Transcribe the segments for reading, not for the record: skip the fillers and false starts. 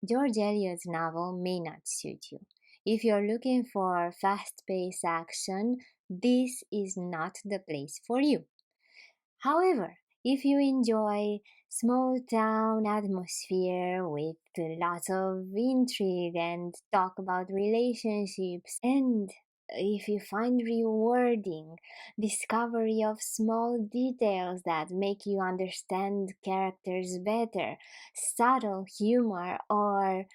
George Eliot's novel may not suit you. If you're looking for fast-paced action, this is not the place for you. However, if you enjoy small town atmosphere with lots of intrigue and talk about relationships, and if you find rewarding discovery of small details that make you understand characters better, subtle humor, or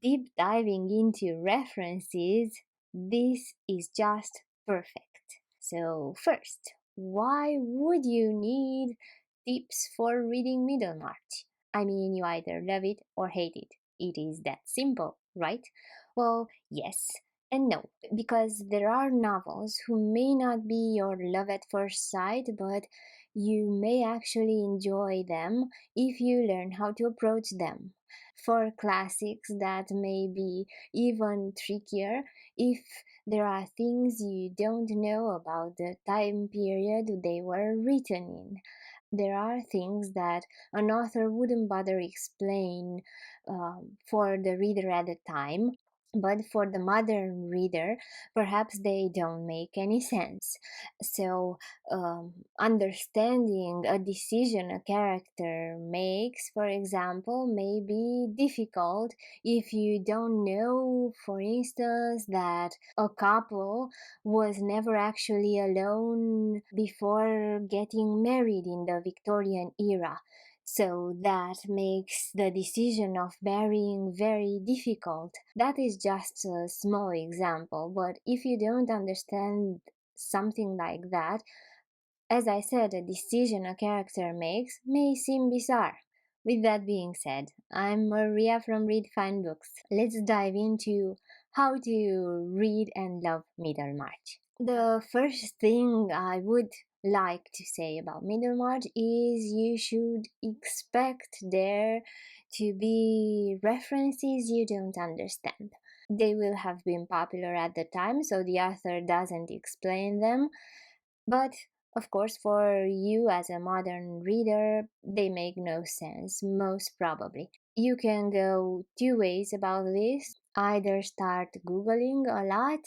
deep diving into references, this is just perfect. So, first, why would you need tips for reading Middlemarch? I mean, you either love it or hate it. It is that simple, right? Well, yes and no, because there are novels who may not be your love at first sight, but you may actually enjoy them if you learn how to approach them. For classics, that may be even trickier if there are things you don't know about the time period they were written in. There are things that an author wouldn't bother explain for the reader at the time, but for the modern reader, perhaps they don't make any sense. So, understanding a decision a character makes, for example, may be difficult if you don't know, for instance, that a couple was never actually alone before getting married in the Victorian era. So that makes the decision of marrying very difficult. That is just a small example, but if you don't understand something like that, as I said, a decision a character makes may seem bizarre. With that being said, I'm Maria from Read Fine Books. Let's dive into how to read and love Middlemarch. The first thing I would like to say about Middlemarch is you should expect there to be references you don't understand. They will have been popular at the time, so the author doesn't explain them, but of course, for you as a modern reader, they make no sense, most probably. You can go two ways about this. Either start Googling a lot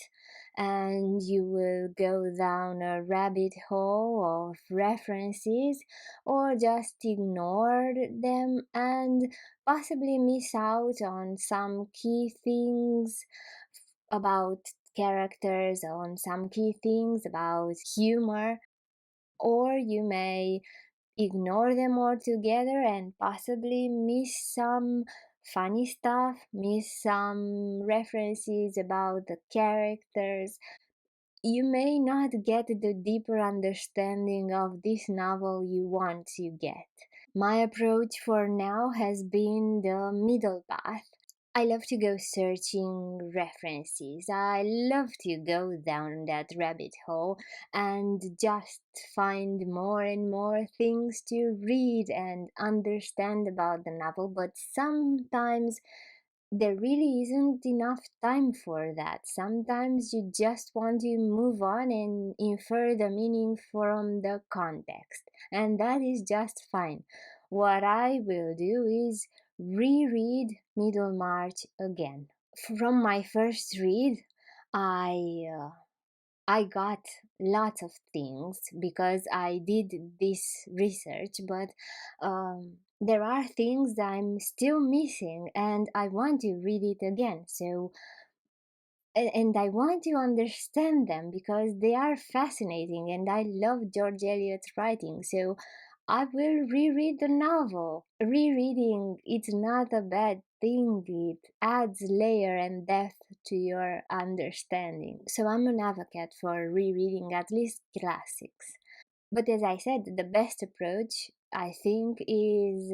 and you will go down a rabbit hole of references, or just ignore them and possibly miss out on some key things about characters, on some key things about humor, or you may ignore them altogether and possibly miss some funny stuff, miss some references about the characters. You may not get the deeper understanding of this novel you want to get. My approach for now has been the middle path. I love to go searching references. I love to go down that rabbit hole and just find more and more things to read and understand about the novel, but sometimes there really isn't enough time for that. Sometimes you just want to move on and infer the meaning from the context, and that is just fine. What I will do is reread Middlemarch again. From my first read, I uh, I got lots of things because I did this research, but there are things I'm still missing and I want to read it again. So, and I want to understand them because they are fascinating and I love George Eliot's writing. So, I will reread the novel. Rereading, it's not a bad thing. It adds layer and depth to your understanding. So I'm an advocate for rereading at least classics. But as I said, the best approach, I think, is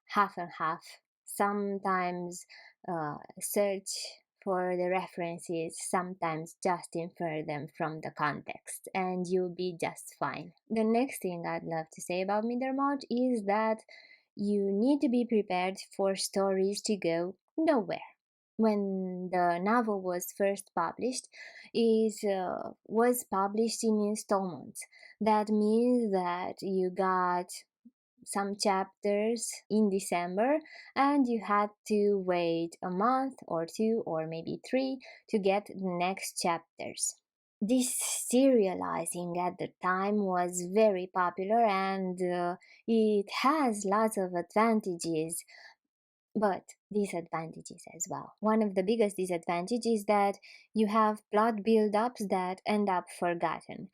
half and half. Sometimes search for the references, sometimes just infer them from the context, and you'll be just fine. The next thing I'd love to say about Middlemarch is that you need to be prepared for stories to go nowhere. When the novel was first published, it was published in installments. That means that you got some chapters in December, and you had to wait a month or two or maybe three to get the next chapters. This serializing at the time was very popular, and it has lots of advantages but disadvantages as well. One of the biggest disadvantages is that you have plot build-ups that end up forgotten.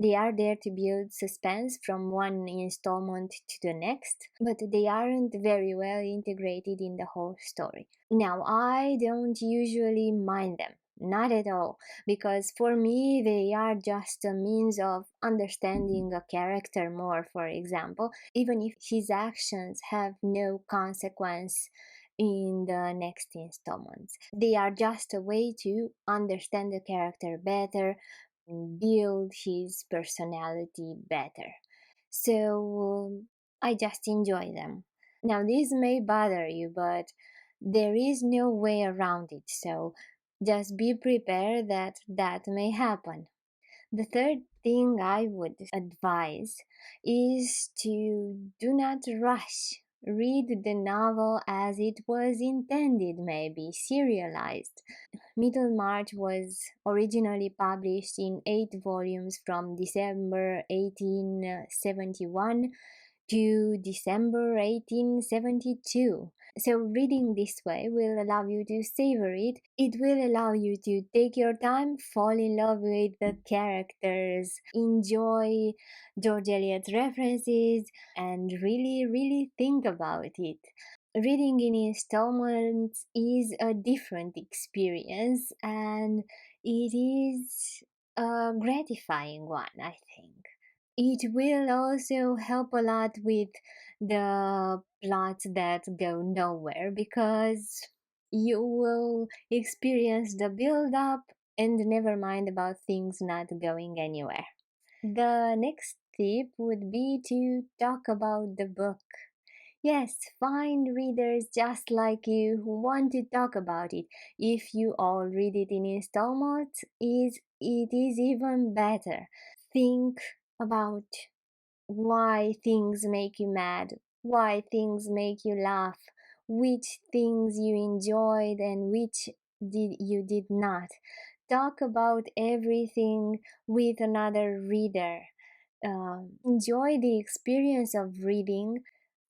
They are there to build suspense from one installment to the next, but they aren't very well integrated in the whole story. Now, I don't usually mind them. Not at all, because for me they are just a means of understanding a character more, for example, even if his actions have no consequence in the next installments. They are just a way to understand the character better, build his personality better. So I just enjoy them. Now, this may bother you, but there is no way around it, so just be prepared that that may happen. The third thing I would advise is to do not rush. Read the novel as it was intended, maybe serialized. Middlemarch was originally published in 8 volumes from December 1871 to December 1872. So reading this way will allow you to savor it. It will allow you to take your time, fall in love with the characters, enjoy George Eliot's references, and really, really think about it. Reading in installments is a different experience, and it is a gratifying one, I think. It will also help a lot with the plots that go nowhere, because you will experience the build up and never mind about things not going anywhere. The next tip would be to talk about the book. Yes, find readers just like you who want to talk about it. If you all read it in installments, it is even better. Think about why things make you mad, why things make you laugh, which things you enjoyed and which you did not. Talk about everything with another reader. Enjoy the experience of reading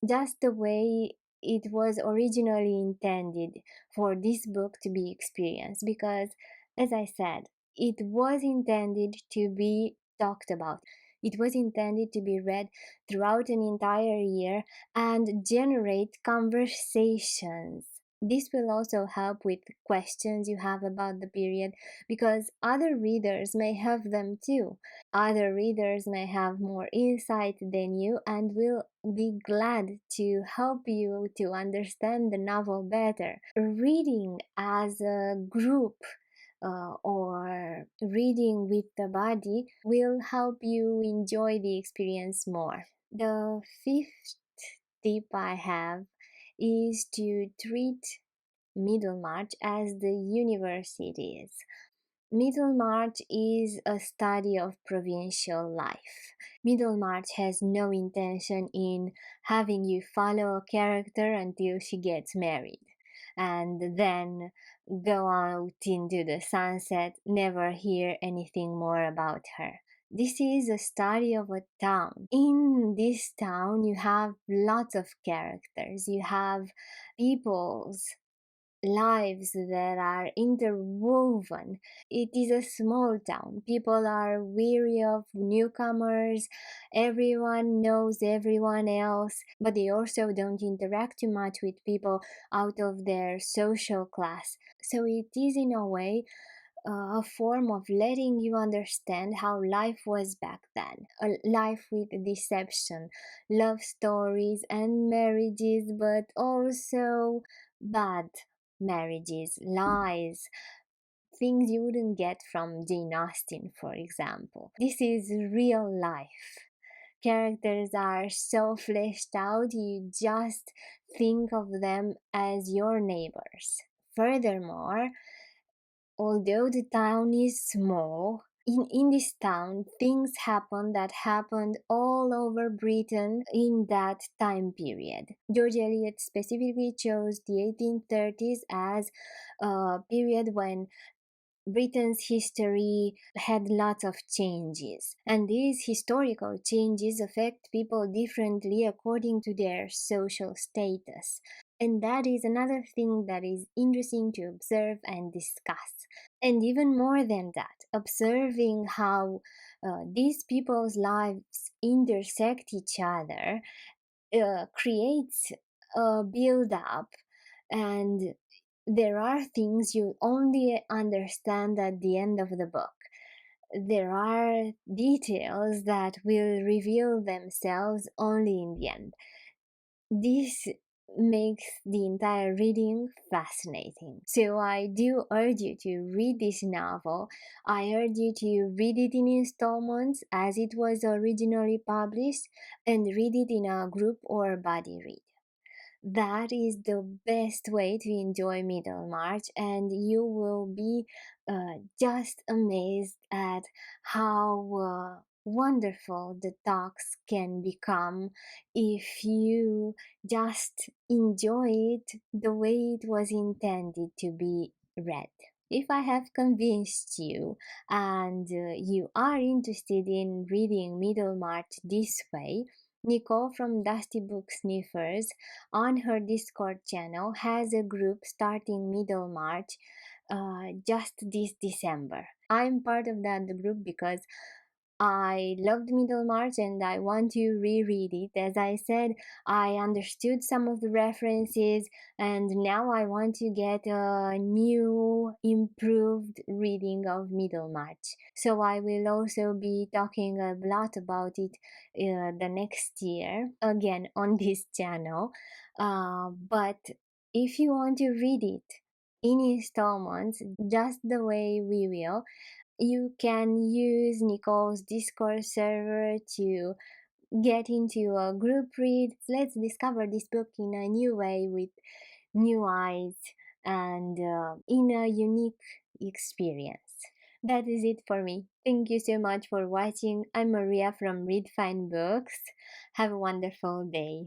just the way it was originally intended for this book to be experienced, because, as I said, it was intended to be talked about. It was intended to be read throughout an entire year and generate conversations. This will also help with questions you have about the period, because other readers may have them too. Other readers may have more insight than you and will be glad to help you to understand the novel better. Reading as a group or reading with the body will help you enjoy the experience more. The fifth tip I have is to treat Middlemarch as the universe it is. Middlemarch is a study of provincial life. Middlemarch has no intention in having you follow a character until she gets married and then go out into the sunset, never hear anything more about her. This is a study of a town. In this town, you have lots of characters. You have people's lives that are interwoven. It is a small town. People are weary of newcomers. Everyone knows everyone else, but they also don't interact too much with people out of their social class. So it is, in a way, a form of letting you understand how life was back then. A life with deception, love stories, and marriages, but also bad marriages, lies, things you wouldn't get from Jane Austen, for example. This is real life. Characters are so fleshed out, you just think of them as your neighbors. Furthermore, although the town is small, in this town, things happened that happened all over Britain in that time period. George Eliot specifically chose the 1830s as a period when Britain's history had lots of changes, and these historical changes affect people differently according to their social status. And that is another thing that is interesting to observe and discuss. And even more than that, observing how these people's lives intersect each other creates a build up, and there are things you only understand at the end of the book. There are details that will reveal themselves only in the end. This makes the entire reading fascinating. So I do urge you to read this novel. I urge you to read it in installments as it was originally published, and read it in a group or buddy read. That is the best way to enjoy Middlemarch, and you will be just amazed at how wonderful the talks can become if you just enjoy it the way it was intended to be read. If I have convinced you and you are interested in reading Middlemarch this way, Nicole from Dusty Book Sniffers on her Discord channel has a group starting Middlemarch just this December. I'm part of that group because I loved Middlemarch and I want to reread it. As I said, I understood some of the references, and now I want to get a new, improved reading of Middlemarch. So I will also be talking a lot about it the next year, again on this channel. But if you want to read it in installments, just the way we will, you can use Nicole's Discord server to get into a group read. Let's discover this book in a new way with new eyes and in a unique experience. That is it for me. Thank you so much for watching. I'm Maria from Read Fine Books. Have a wonderful day.